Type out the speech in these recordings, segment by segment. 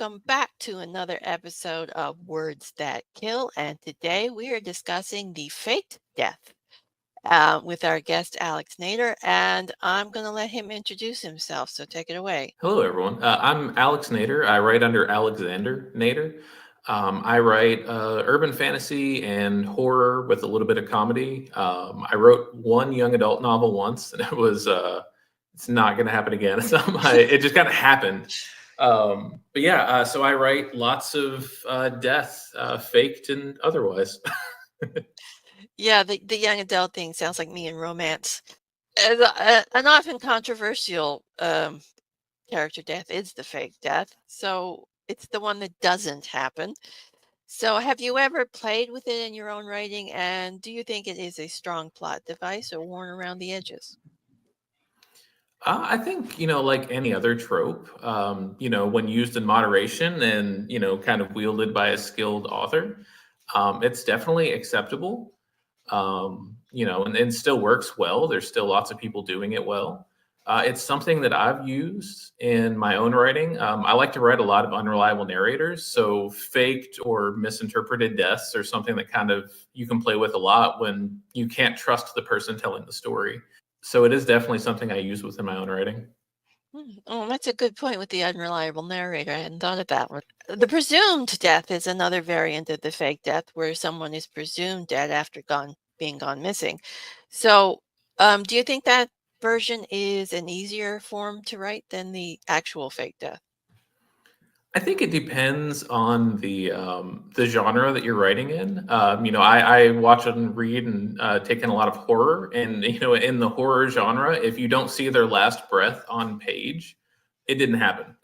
welcome back to another episode of Words That Kill. And today we are discussing the faked death with our guest, Alex Nader. And I'm going to let him introduce himself. So take it away. Hello, everyone. I'm Alex Nader. I write under Alexander Nader. I write urban fantasy and horror with a little bit of comedy. I wrote one young adult novel once, and it's not going to happen again. It just kind of happened. But yeah, so I write lots of death, faked and otherwise. Yeah, the young adult thing sounds like me in romance. An often controversial character death is the fake death. So it's the one that doesn't happen. So have you ever played with it in your own writing? And do you think it is a strong plot device or worn around the edges? I think, like any other trope, when used in moderation and, kind of wielded by a skilled author, it's definitely acceptable, and still works well. There's still lots of people doing it well. It's something that I've used in my own writing. I like to write a lot of unreliable narrators. So faked or misinterpreted deaths are something that kind of you can play with a lot when you can't trust the person telling the story. So it is definitely something I use within my own writing. Oh, that's a good point with the unreliable narrator. I hadn't thought of that one. The presumed death is another variant of the fake death where someone is presumed dead after being gone missing. So, do you think that version is an easier form to write than the actual fake death? I think it depends on the genre that you're writing in. I watch and read and take in a lot of horror, and in the horror genre, if you don't see their last breath on page, it didn't happen.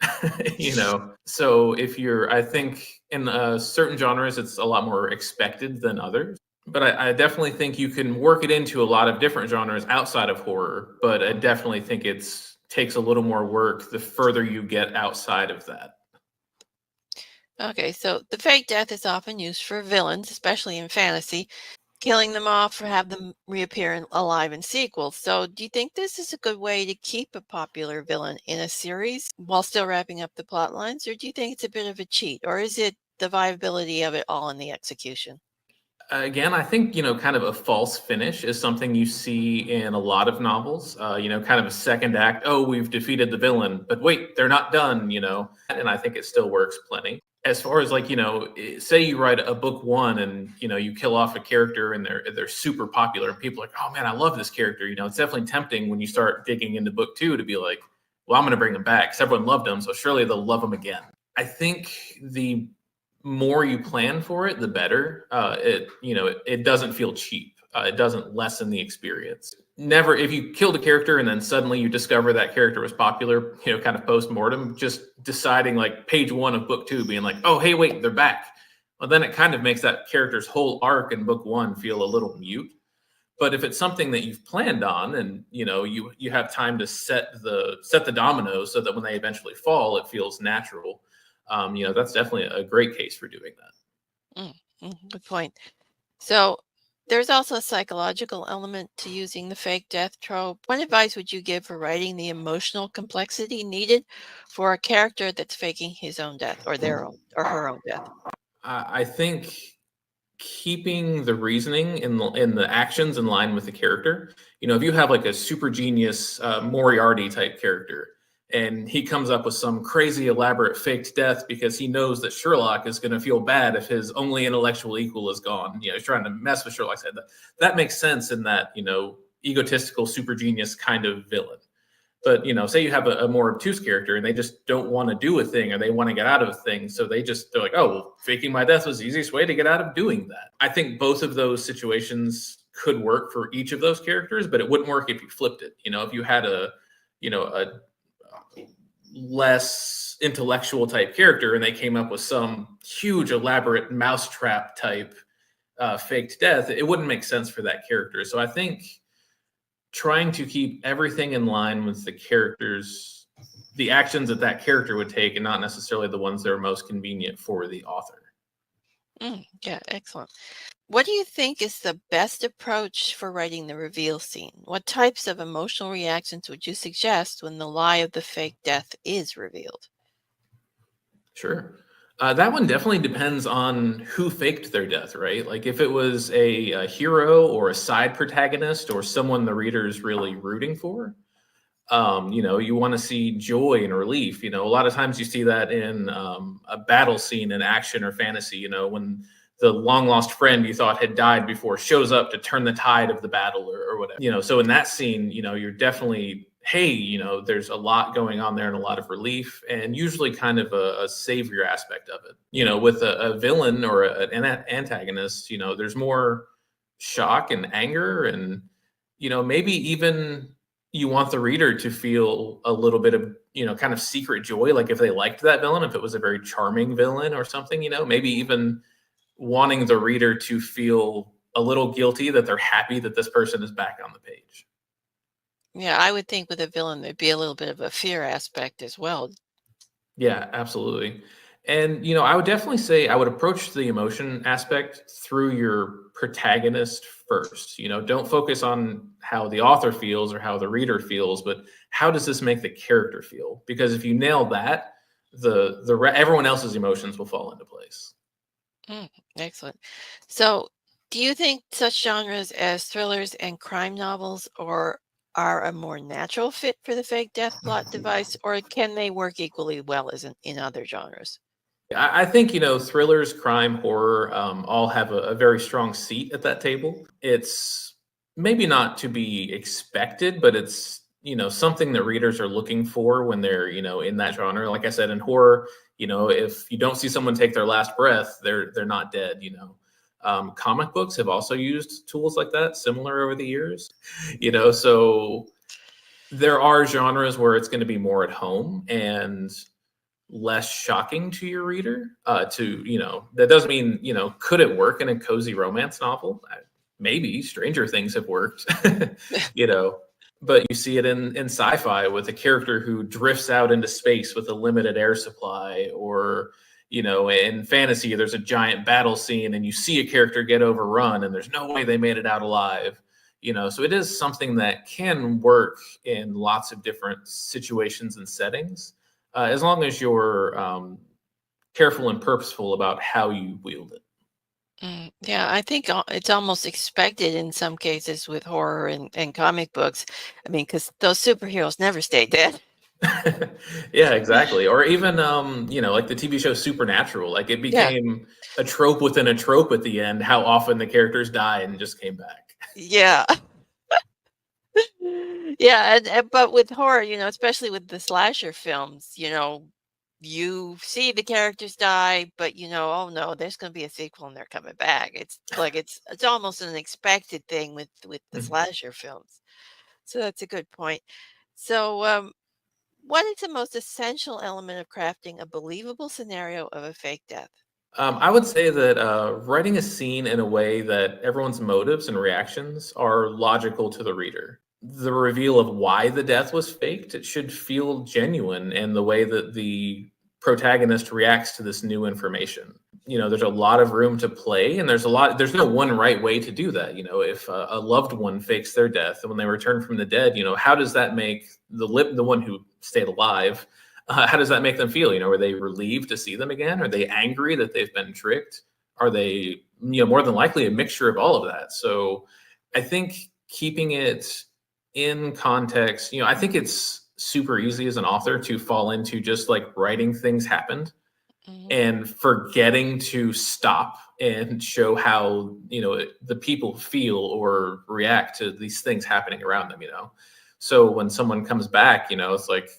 So I think in certain genres, it's a lot more expected than others. But I definitely think you can work it into a lot of different genres outside of horror. But I definitely think it's takes a little more work the further you get outside of that. Okay, so the fake death is often used for villains, especially in fantasy, killing them off or have them reappear alive in sequels. So, do you think this is a good way to keep a popular villain in a series while still wrapping up the plot lines? Or do you think it's a bit of a cheat? Or is it the viability of it all in the execution? Again, I think, kind of a false finish is something you see in a lot of novels. Kind of a second act. Oh, we've defeated the villain, but wait, they're not done. And I think it still works plenty. As far as like, say you write a book one and you kill off a character and they're super popular and people are like, oh man, I love this character. It's definitely tempting when you start digging into book two to be like, well, I'm going to bring them back. 'Cause everyone loved them, so surely they'll love them again. I think the more you plan for it, the better. It doesn't feel cheap. It doesn't lessen the experience. Never, if you killed a character and then suddenly you discover that character was popular, kind of post mortem, just deciding like page one of book two, being like, oh, hey, wait, they're back. Well, then it kind of makes that character's whole arc in book one feel a little mute. But if it's something that you've planned on, and you have time to set the dominoes so that when they eventually fall, it feels natural. That's definitely a great case for doing that. Good point. So, there's also a psychological element to using the fake death trope. What advice would you give for writing the emotional complexity needed for a character that's faking his own death or their own or her own death? I think keeping the reasoning in the actions in line with the character. If you have like a super genius Moriarty type character, and he comes up with some crazy elaborate faked death because he knows that Sherlock is going to feel bad if his only intellectual equal is gone. He's trying to mess with Sherlock's head. That makes sense in that egotistical super genius kind of villain. But say you have a more obtuse character and they just don't want to do a thing or they want to get out of a thing, so they're like, oh, well, faking my death was the easiest way to get out of doing that. I think both of those situations could work for each of those characters, but it wouldn't work if you flipped it. If you had a less intellectual type character and they came up with some huge elaborate mousetrap type faked death, it wouldn't make sense for that character. So I think trying to keep everything in line with the actions that character would take, and not necessarily the ones that are most convenient for the author. Yeah, excellent. What do you think is the best approach for writing the reveal scene? What types of emotional reactions would you suggest when the lie of the fake death is revealed? Sure. That one definitely depends on who faked their death, right? Like if it was a hero or a side protagonist or someone the reader's really rooting for, you want to see joy and relief. A lot of times you see that in a battle scene in action or fantasy, when the long lost friend you thought had died before shows up to turn the tide of the battle or whatever. So in that scene, you're definitely, hey, there's a lot going on there and a lot of relief and usually kind of a savior aspect of it. With a villain or an antagonist, there's more shock and anger and, maybe even you want the reader to feel a little bit of, kind of secret joy. Like if they liked that villain, if it was a very charming villain or something, maybe even wanting the reader to feel a little guilty that they're happy that this person is back on the page. Yeah, I would think with a villain, there'd be a little bit of a fear aspect as well. Yeah, absolutely. And, I would definitely say I would approach the emotion aspect through your protagonist first. Don't focus on how the author feels or how the reader feels, but how does this make the character feel? Because if you nail that, everyone else's emotions will fall into place. Excellent. So, do you think such genres as thrillers and crime novels are a more natural fit for the fake death plot device, or can they work equally well as in other genres? I think, thrillers, crime, horror, all have a very strong seat at that table. It's maybe not to be expected, but it's, something that readers are looking for when they're, in that genre. Like I said, in horror, if you don't see someone take their last breath, they're not dead. Comic books have also used tools like that, similar over the years, so there are genres where it's going to be more at home and less shocking to your reader. That doesn't mean, could it work in a cozy romance novel? Maybe Stranger Things have worked, you know, but you see it in sci-fi with a character who drifts out into space with a limited air supply, or, in fantasy, there's a giant battle scene and you see a character get overrun and there's no way they made it out alive. So it is something that can work in lots of different situations and settings, as long as you're careful and purposeful about how you wield it. Yeah, I think it's almost expected in some cases with horror and comic books. I mean, because those superheroes never stay dead. Yeah, exactly. Or even, like the TV show Supernatural, like it Yeah, became a trope within a trope at the end, how often the characters die and just came back. yeah. Yeah, but with horror, especially with the slasher films, you see the characters die, but oh no, there's going to be a sequel and they're coming back. It's like it's almost an expected thing with the Mhm. slasher films. So that's a good point. So, what is the most essential element of crafting a believable scenario of a fake death? I would say that writing a scene in a way that everyone's motives and reactions are logical to the reader. The reveal of why the death was faked, it should feel genuine in the way that the protagonist reacts to this new information. There's a lot of room to play, and there's no one right way to do that. If a loved one fakes their death and when they return from the dead, how does that make the one who stayed alive, how does that make them feel? Are they relieved to see them again? Are they angry that they've been tricked? Are they, more than likely a mixture of all of that? So I think keeping it in context, I think it's super easy as an author to fall into just like writing things happened Mhm. and forgetting to stop and show how, the people feel or react to these things happening around them. So when someone comes back, it's like,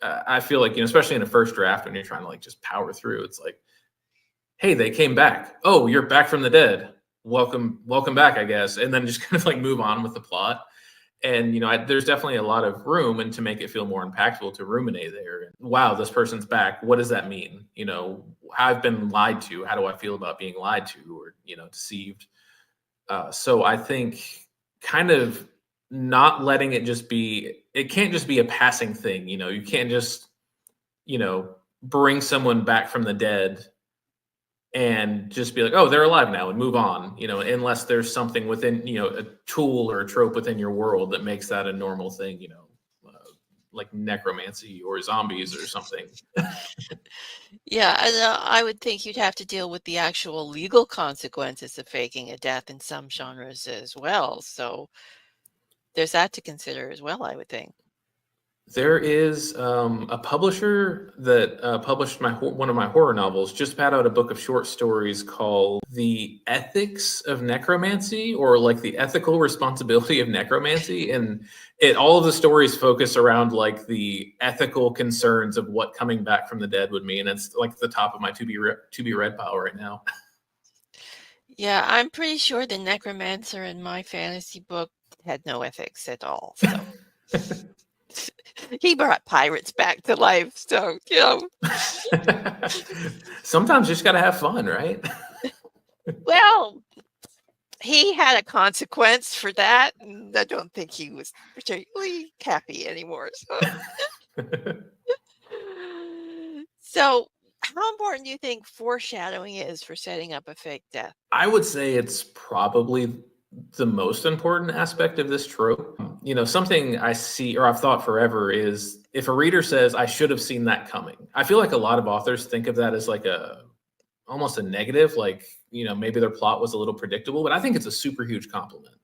I feel like, especially in a first draft when you're trying to like just power through, it's like, hey, they came back. Oh, you're back from the dead. Welcome back, I guess. And then just kind of like move on with the plot. And there's definitely a lot of room, and to make it feel more impactful, to ruminate there. And, wow, this person's back. What does that mean? I've been lied to. How do I feel about being lied to or deceived? So I think kind of not letting it just be. It can't just be a passing thing. You can't just bring someone back from the dead and just be like, oh, they're alive now and move on, unless there's something within, a tool or a trope within your world that makes that a normal thing, like necromancy or zombies or something. Yeah, and I would think you'd have to deal with the actual legal consequences of faking a death in some genres as well. So there's that to consider as well, I would think. There is a publisher that published one of my horror novels, just put out a book of short stories called The Ethics of Necromancy, or like the ethical responsibility of necromancy. And all of the stories focus around like the ethical concerns of what coming back from the dead would mean. It's like the top of my to be read pile right now. Yeah, I'm pretty sure the necromancer in my fantasy book had no ethics at all. So he brought pirates back to life. So, Sometimes you just got to have fun, right? well, he had a consequence for that, and I don't think he was particularly happy anymore. So, how important do you think foreshadowing is for setting up a fake death? I would say it's probably the most important aspect of this trope. Something I see or I've thought forever is if a reader says, I should have seen that coming. I feel like a lot of authors think of that as like almost a negative, like, maybe their plot was a little predictable, but I think it's a super huge compliment.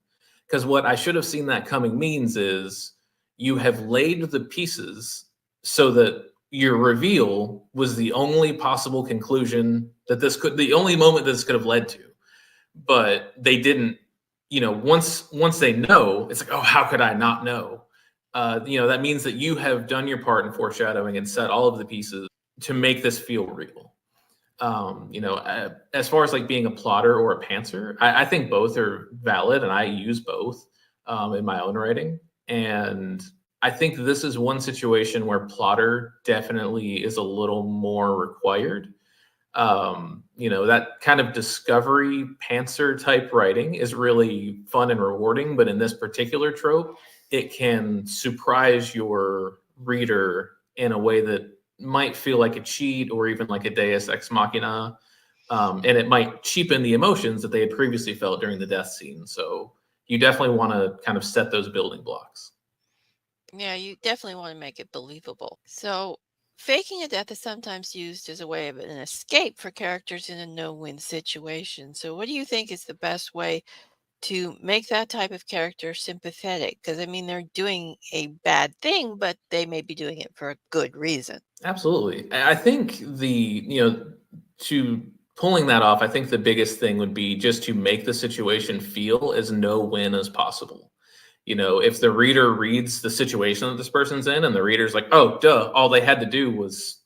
Because what I should have seen that coming means is you have laid the pieces so that your reveal was the only possible conclusion that the only moment that this could have led to. But they didn't, once they know, it's like, oh, how could I not know? That means that you have done your part in foreshadowing and set all of the pieces to make this feel real. As far as like being a plotter or a pantser, I think both are valid, and I use both in my own writing. And I think this is one situation where plotter definitely is a little more required. That kind of discovery pantser type writing is really fun and rewarding, but in this particular trope, it can surprise your reader in a way that might feel like a cheat or even like a deus ex machina. And it might cheapen the emotions that they had previously felt during the death scene. So you definitely want to kind of set those building blocks. Yeah, you definitely want to make it believable. So, faking a death is sometimes used as a way of an escape for characters in a no-win situation. So, what do you think is the best way to make that type of character sympathetic? Because, I mean, they're doing a bad thing, but they may be doing it for a good reason. Absolutely. I think to pulling that off, I think the biggest thing would be just to make the situation feel as no win as possible. If the reader reads the situation that this person's in and the reader's like, oh, duh, all they had to do was,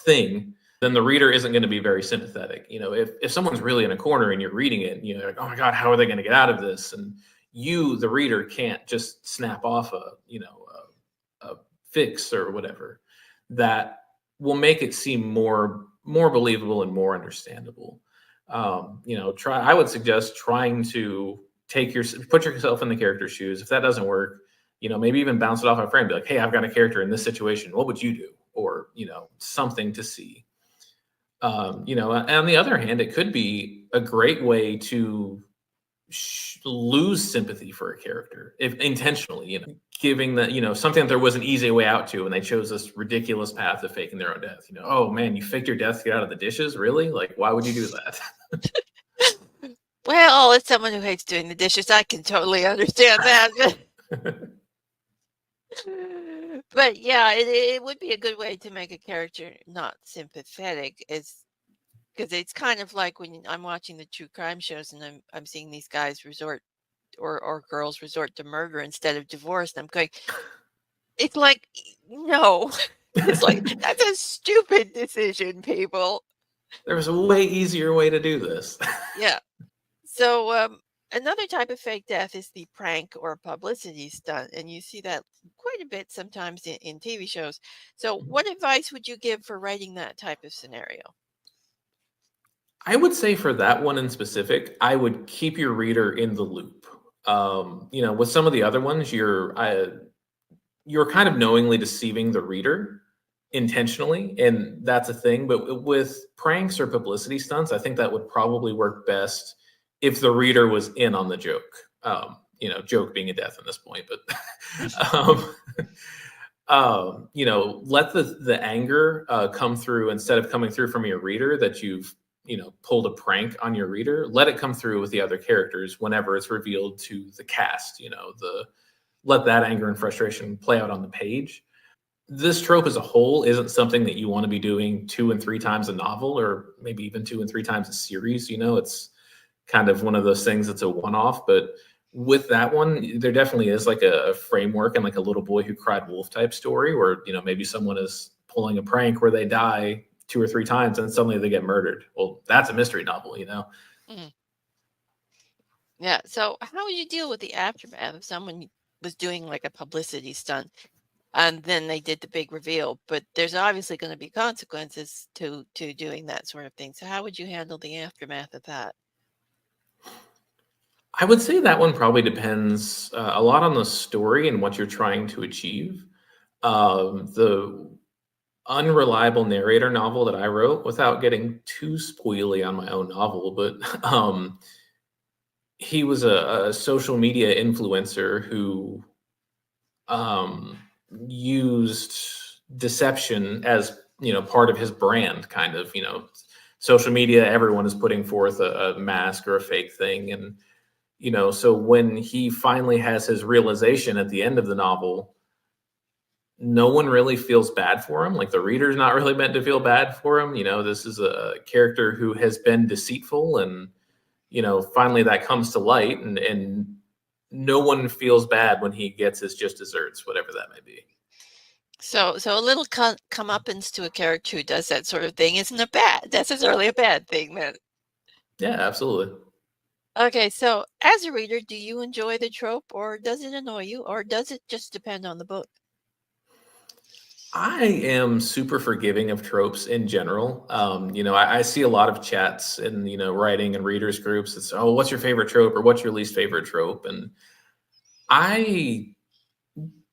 thing, then the reader isn't going to be very sympathetic. If someone's really in a corner and you're reading it, and you're like, oh my God, how are they going to get out of this? And you, the reader, can't just snap off a fix or whatever that will make it seem more believable and more understandable. I would suggest trying to put yourself in the character's shoes. If that doesn't work, maybe even bounce it off a friend. Be like, hey, I've got a character in this situation. What would you do? Or, something to see. On the other hand, it could be a great way to lose sympathy for a character if intentionally, giving that, something that there was an easy way out to, and they chose this ridiculous path of faking their own death. Oh man, you faked your death to get out of the dishes? Really? Like, why would you do that? Well, as someone who hates doing the dishes, I can totally understand that. But yeah, it would be a good way to make a character not sympathetic, is because it's kind of like when I'm watching the true crime shows and I'm seeing these guys resort or girls resort to murder instead of divorce, and I'm going, it's like, no. It's like, that's a stupid decision, people. There was a way easier way to do this. Yeah. So another type of fake death is the prank or publicity stunt, and you see that quite a bit sometimes in TV shows. So what advice would you give for writing that type of scenario? I would say for that one in specific, I would keep your reader in the loop. With some of the other ones, you're kind of knowingly deceiving the reader intentionally, and that's a thing. But with pranks or publicity stunts, I think that would probably work best if the reader was in on the joke. Joke being a death at this point, but let the anger come through instead of coming through from your reader that you've pulled a prank on your reader. Let it come through with the other characters whenever it's revealed to the cast. Let that anger and frustration play out on the page. This trope as a whole isn't something that you want to be doing 2 and 3 times a novel, or maybe even 2 and 3 times a series. It's kind of one of those things that's a one-off. But with that one, there definitely is like a framework and like a little boy who cried wolf type story where, maybe someone is pulling a prank where they die 2 or 3 times and suddenly they get murdered. Well, that's a mystery novel. Mm. Yeah. So how would you deal with the aftermath if someone was doing like a publicity stunt and then they did the big reveal, but there's obviously going to be consequences to doing that sort of thing. So how would you handle the aftermath of that? I would say that one probably depends a lot on the story and what you're trying to achieve. The unreliable narrator novel that I wrote, without getting too spoily on my own novel, but he was a social media influencer who used deception as part of his brand. Kind of, social media, everyone is putting forth a mask or a fake thing, and so when he finally has his realization at the end of the novel, no one really feels bad for him. Like, the reader's not really meant to feel bad for him. This is a character who has been deceitful, and finally that comes to light, and no one feels bad when he gets his just desserts, whatever that may be. So a little comeuppance to a character who does that sort of thing isn't necessarily a bad thing, then. Yeah, absolutely. Okay, so as a reader, do you enjoy the trope, or does it annoy you, or does it just depend on the book? I am super forgiving of tropes in general. I see a lot of chats in, writing and readers groups. It's, oh, what's your favorite trope or what's your least favorite trope? And I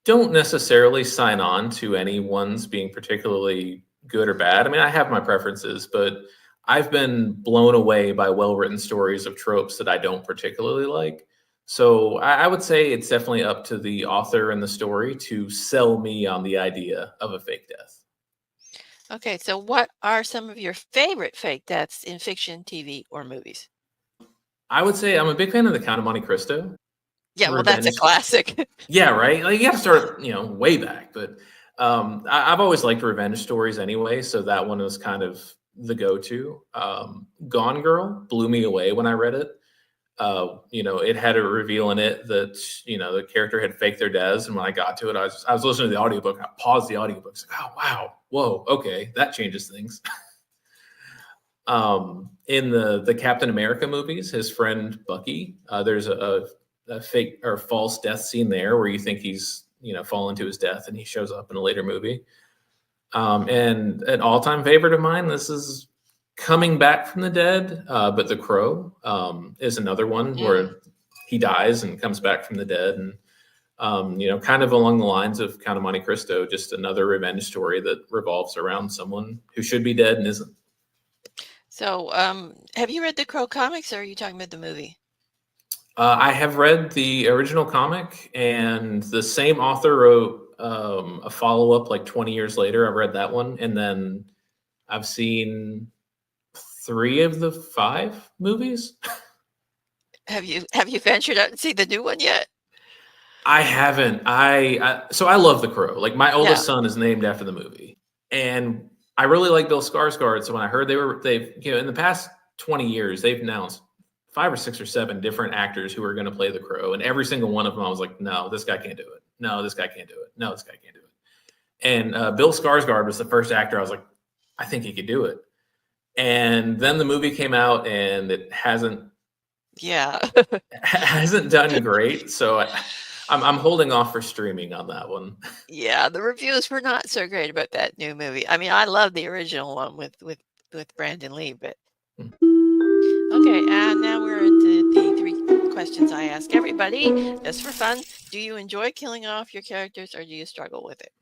don't necessarily sign on to any ones being particularly good or bad. I mean, I have my preferences, but I've been blown away by well-written stories of tropes that I don't particularly like. So I would say it's definitely up to the author and the story to sell me on the idea of a fake death. Okay, so what are some of your favorite fake deaths in fiction, TV, or movies? I would say I'm a big fan of the Count of Monte Cristo. Yeah, well, that's a Revenge. classic. Yeah, right. Like, you have to start, way back. But I've always liked revenge stories anyway, so that one was kind of the go-to. Gone Girl blew me away when I read it. It had a reveal in it that the character had faked their deaths, and when I got to it, I was listening to the audiobook. And I paused the audiobook. Like, oh wow, whoa, okay, that changes things. In the Captain America movies, his friend Bucky, there's a fake or false death scene there where you think he's fallen to his death, and he shows up in a later movie. And an all-time favorite of mine, this is Coming Back from the Dead, but The Crow is another one where he dies and comes back from the dead, and kind of along the lines of Count of Monte Cristo, just another revenge story that revolves around someone who should be dead and isn't. So, have you read the Crow comics, or are you talking about the movie? I have read the original comic, and the same author wrote a follow-up like 20 years later. I've read that one, and then I've seen 3 of the 5 movies. Have you ventured out and seen the new one yet? I haven't. So I love The Crow. Like, my oldest Yeah. son is named after the movie, and I really like Bill Skarsgård. So when I heard they've in the past 20 years they've announced 5 or 6 or 7 different actors who are going to play the Crow, and every single one of them I was like, no, this guy can't do it. No, this guy can't do it. No, this guy can't do it. And Bill Skarsgård was the first actor I was like, I think he could do it. And then the movie came out, and it hasn't done great. So I'm holding off for streaming on that one. Yeah, the reviews were not so great about that new movie. I mean, I love the original one with Brandon Lee, but okay. And now we're into the 3 questions I ask everybody just for fun. Do you enjoy killing off your characters, or do you struggle with it?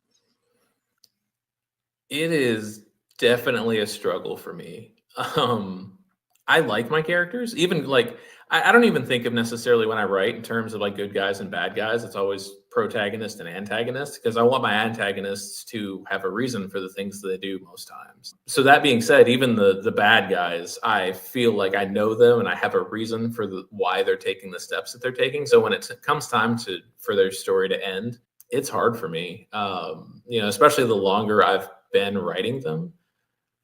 It is definitely a struggle for me. I like my characters, even like I don't even think of necessarily when I write in terms of like good guys and bad guys. It's always protagonist and antagonist, because I want my antagonists to have a reason for the things that they do most times. So that being said, even the bad guys, I feel like I know them and I have a reason for why they're taking the steps that they're taking. So when it comes time for their story to end, it's hard for me, especially the longer I've been writing them.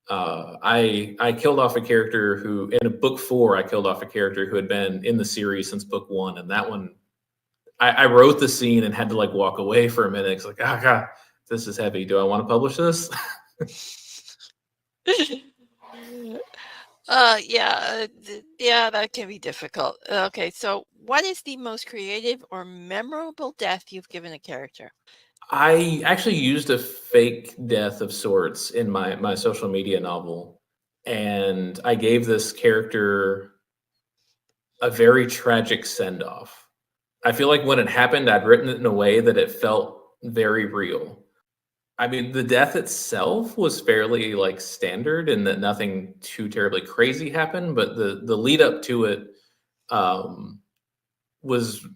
I killed off a character who, in book 4, I killed off a character who had been in the series since book 1, and that one, I wrote the scene and had to like walk away for a minute. It's like, oh God, this is heavy. Do I want to publish this? Yeah, that can be difficult. Okay, so what is the most creative or memorable death you've given a character? I actually used a fake death of sorts in my social media novel, and I gave this character a very tragic send-off. I feel like when it happened, I'd written it in a way that it felt very real. I mean, the death itself was fairly like standard and that nothing too terribly crazy happened, but the lead up to it was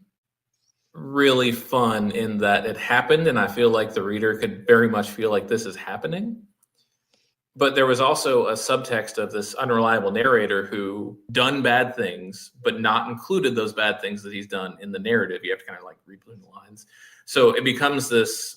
really fun in that it happened, and I feel like the reader could very much feel like this is happening. But there was also a subtext of this unreliable narrator who done bad things, but not included those bad things that he's done in the narrative. You have to kind of like read between the lines. So it becomes this,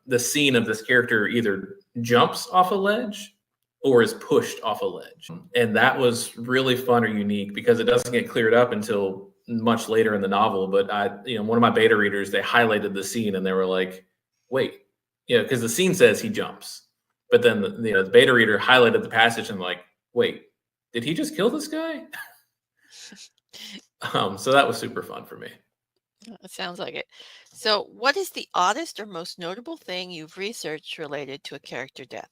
the scene of this character either jumps off a ledge or is pushed off a ledge. And that was really fun or unique because it doesn't get cleared up until much later in the novel. But one of my beta readers, they highlighted the scene and they were like, wait, because the scene says he jumps. But then the beta reader highlighted the passage and like, wait, did he just kill this guy? So that was super fun for me. It sounds like it. So what is the oddest or most notable thing you've researched related to a character death?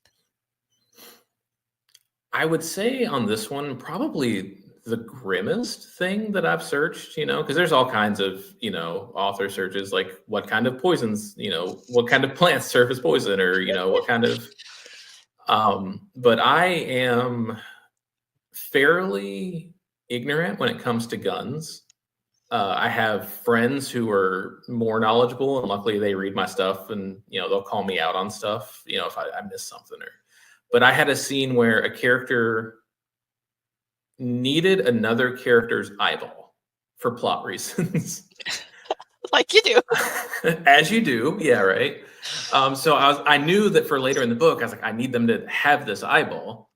I would say on this one, probably the grimmest thing that I've searched, because there's all kinds of, author searches, like what kind of poisons, what kind of plants serve as poison or, what kind of, but I am fairly ignorant when it comes to guns. I have friends who are more knowledgeable, and luckily they read my stuff and, they'll call me out on stuff, if I miss something but I had a scene where a character needed another character's eyeball for plot reasons. Like you do. As you do. Yeah, right. So I knew that for later in the book, I was like, I need them to have this eyeball.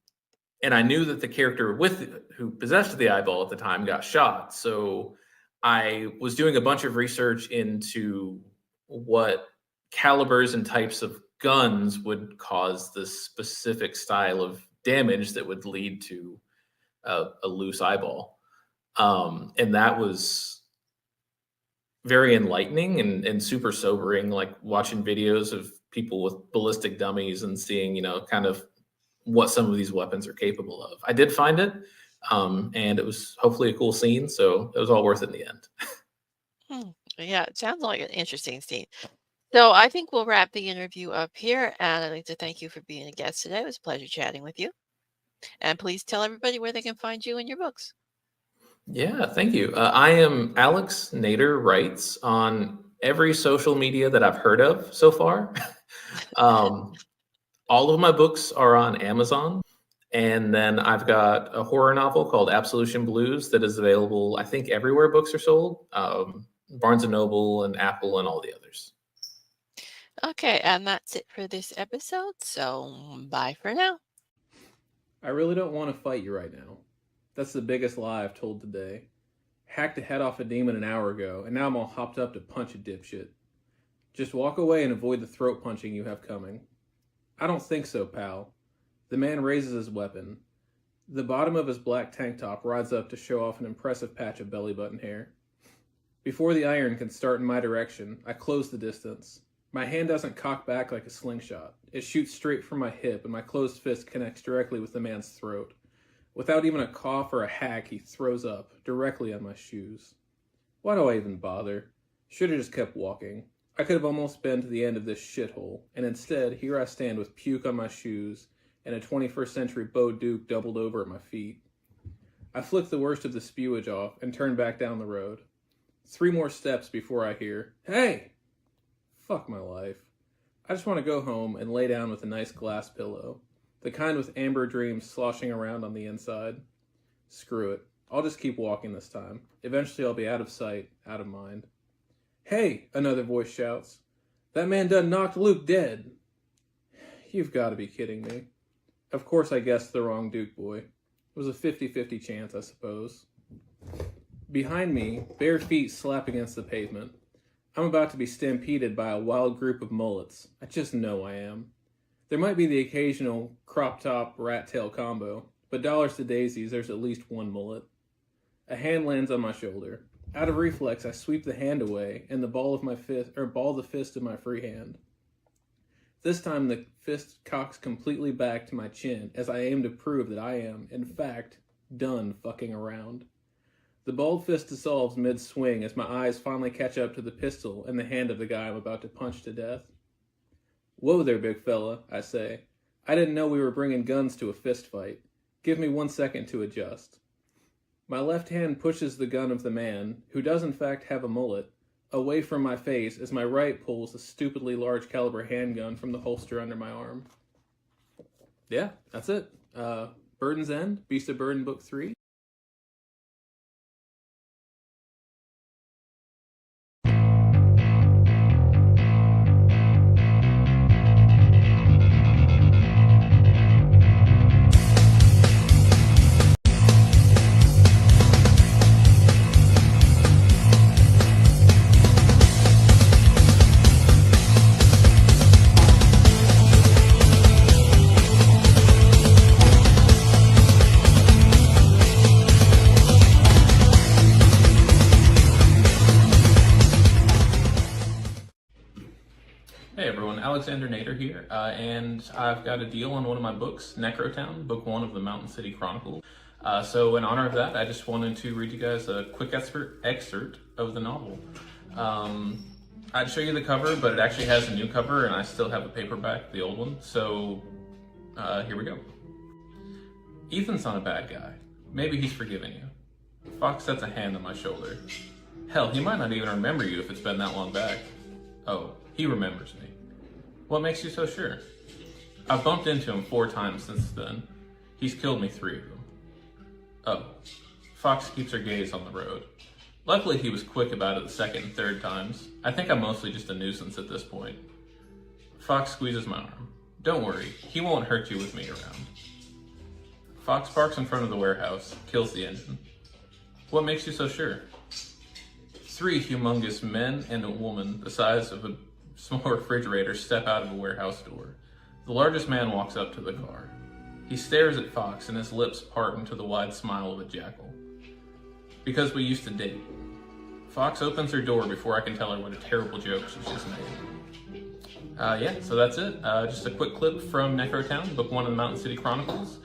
And I knew that the character who possessed the eyeball at the time got shot. So I was doing a bunch of research into what calibers and types of guns would cause this specific style of damage that would lead to a loose eyeball. And that was very enlightening and super sobering, like watching videos of people with ballistic dummies and seeing, kind of what some of these weapons are capable of. I did find it, and it was hopefully a cool scene, so it was all worth it in the end. Yeah, it sounds like an interesting scene. So I think we'll wrap the interview up here, and I'd like to thank you for being a guest today. It was a pleasure chatting with you. And please tell everybody where they can find you and your books. Yeah, thank you. I am Alex Nader Writes on every social media that I've heard of so far. All of my books are on Amazon. And then I've got a horror novel called Absolution Blues that is available, I think, everywhere books are sold. Barnes & Noble and Apple and all the others. Okay, and that's it for this episode. So bye for now. I really don't want to fight you right now. That's the biggest lie I've told today. Hacked the head off a demon an hour ago, and now I'm all hopped up to punch a dipshit. Just walk away and avoid the throat punching you have coming. I don't think so, pal. The man raises his weapon. The bottom of his black tank top rides up to show off an impressive patch of belly button hair. Before the iron can start in my direction, I close the distance. My hand doesn't cock back like a slingshot. It shoots straight from my hip, and my closed fist connects directly with the man's throat. Without even a cough or a hack, he throws up, directly on my shoes. Why do I even bother? Should have just kept walking. I could have almost been to the end of this shithole, and instead, here I stand with puke on my shoes and a 21st century Beau Duke doubled over at my feet. I flick the worst of the spewage off and turn back down the road. 3 more steps before I hear, "Hey!" Fuck my life. I just want to go home and lay down with a nice glass pillow. The kind with amber dreams sloshing around on the inside. Screw it. I'll just keep walking this time. Eventually I'll be out of sight, out of mind. Hey, another voice shouts. That man done knocked Luke dead. You've got to be kidding me. Of course I guessed the wrong Duke boy. It was a 50-50 chance, I suppose. Behind me, bare feet slap against the pavement. I'm about to be stampeded by a wild group of mullets. I just know I am. There might be the occasional crop-top rat-tail combo, but dollars to daisies, there's at least one mullet. A hand lands on my shoulder. Out of reflex, I sweep the hand away and the ball the fist of my free hand. This time, the fist cocks completely back to my chin as I aim to prove that I am, in fact, done fucking around. The balled fist dissolves mid-swing as my eyes finally catch up to the pistol in the hand of the guy I'm about to punch to death. Whoa there, big fella, I say. I didn't know we were bringing guns to a fist fight. Give me 1 second to adjust. My left hand pushes the gun of the man, who does in fact have a mullet, away from my face as my right pulls a stupidly large caliber handgun from the holster under my arm. Yeah, that's it. Burden's End, Beast of Burden Book 3. Alexander Nader here, and I've got a deal on one of my books, Necrotown, book 1 of the Mountain City Chronicles. So in honor of that, I just wanted to read you guys a quick excerpt of the novel. I'd show you the cover, but it actually has a new cover, and I still have a paperback, the old one. So here we go. Ethan's not a bad guy. Maybe he's forgiving you. Fox sets a hand on my shoulder. Hell, he might not even remember you if it's been that long back. Oh, he remembers me. What makes you so sure? I've bumped into him 4 times since then. He's killed me 3 of them. Oh. Fox keeps her gaze on the road. Luckily he was quick about it the 2nd and 3rd times. I think I'm mostly just a nuisance at this point. Fox squeezes my arm. Don't worry, he won't hurt you with me around. Fox parks in front of the warehouse, kills the engine. What makes you so sure? 3 humongous men and a woman the size of a small refrigerator step out of a warehouse door. The largest man walks up to the car. He stares at Fox and his lips part into the wide smile of a jackal. Because we used to date. Fox opens her door before I can tell her what a terrible joke she's just made. Yeah, so that's it. Just a quick clip from Necrotown, book 1 of the Mountain City Chronicles.